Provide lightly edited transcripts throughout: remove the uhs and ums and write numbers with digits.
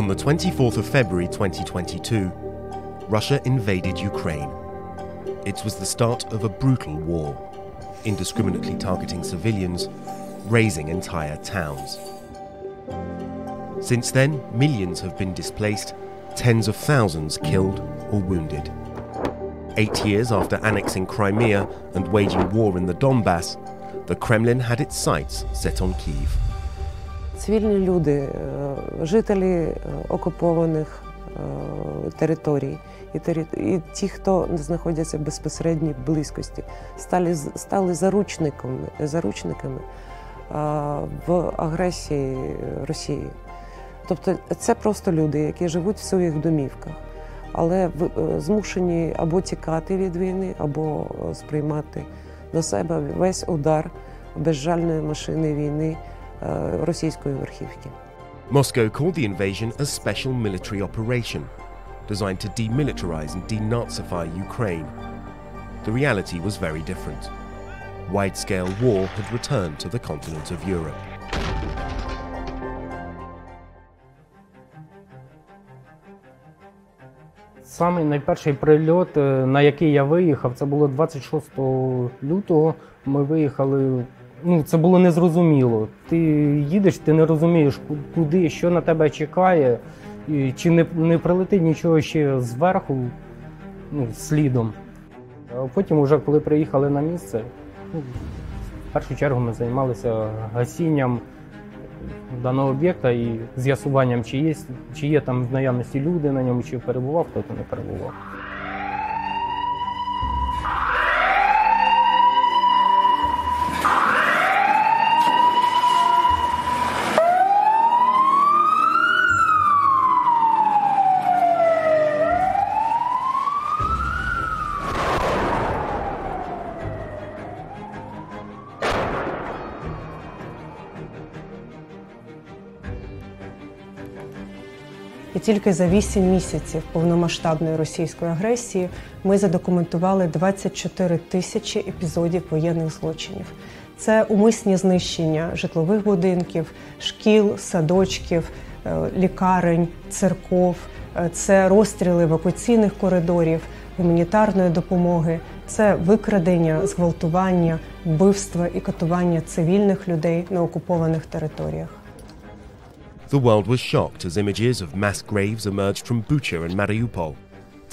the 24th of February 2022, Russia invaded Ukraine. It was the start of a brutal war, indiscriminately targeting civilians, razing entire towns. Since then, millions have been displaced, tens of thousands killed or wounded. 8 years after annexing Crimea and waging war in the Donbass, the Kremlin had its sights set on Kyiv. Цивільні люди, жителі окупованих територій і ті, хто знаходяться в безпосередній близькості, стали заручниками в агресії Росії. Тобто це просто люди, які живуть в своїх домівках, але змушені або тікати від війни, або сприймати на себе весь удар безжальної машини війни російської верхівки. Moscow called the invasion a special military operation, designed to demilitarize and denazify Ukraine. The reality was very different. Wide-scale war had returned to the continent of Europe. Самий найперший прильот, на який я виїхав, це було 26 лютого. Ми виїхали, це було незрозуміло. Ти їдеш, ти не розумієш, куди, що на тебе чекає, чи не прилетить нічого ще зверху, слідом. А потім, вже коли приїхали на місце, в першу чергу ми займалися гасінням даного об'єкта і з'ясуванням, чи є там в наявності люди на ньому, чи перебував, хто не перебував. І тільки за 8 місяців повномасштабної російської агресії ми задокументували 24 тисячі епізодів воєнних злочинів. Це умисні знищення житлових будинків, шкіл, садочків, лікарень, церков, це розстріли евакуаційних коридорів, гуманітарної допомоги, це викрадення, зґвалтування, вбивства і катування цивільних людей на окупованих територіях. The world was shocked as images of mass graves emerged from Bucha and Mariupol,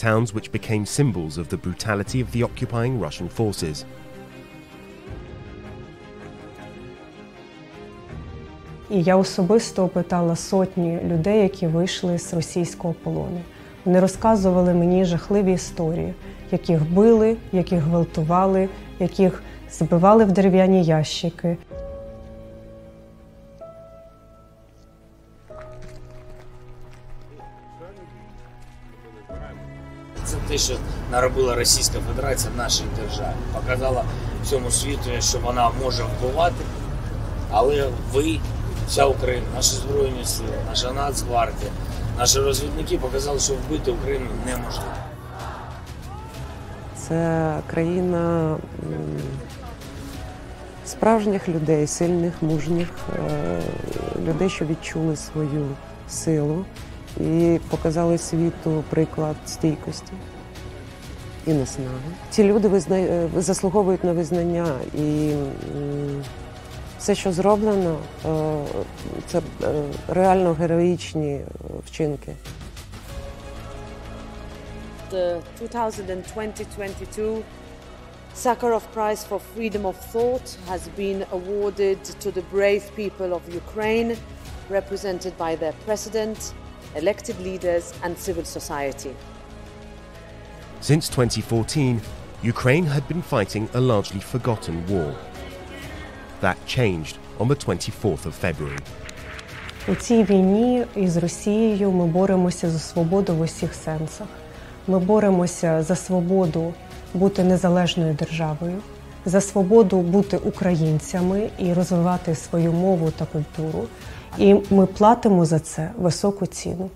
towns which became symbols of the brutality of the occupying Russian forces. І я особисто опитала сотні людей, які вийшли з російського полону. Вони розказували мені жахливі історії, яких били, яких гвалтували, яких забивали в дерев'яні ящики. Це те, що наробила Російська Федерація в нашій державі. Показала всьому світу, що вона може вбивати, але ви, вся Україна, наші Збройні Сили, наша Нацгвардія, наші розвідники показали, що вбити Україну неможливо. Це країна справжніх людей, сильних, мужніх, людей, що відчули свою силу і показали світу приклад стійкості і наснаги. Ці люди заслуговують на визнання, і все, що зроблено, це реально героїчні вчинки. The 2020-22 Sakharov Prize for Freedom of Thought has been awarded to the brave people of Ukraine, represented by their president, elected leaders and civil society. Since 2014, Ukraine had been fighting a largely forgotten war. That changed on the 24th of February. У цій війні із Росією ми боремося за свободу в усіх сенсах. Ми боремося за свободу бути незалежною державою, за свободу бути українцями і розвивати свою мову та культуру. І ми платимо за це високу ціну.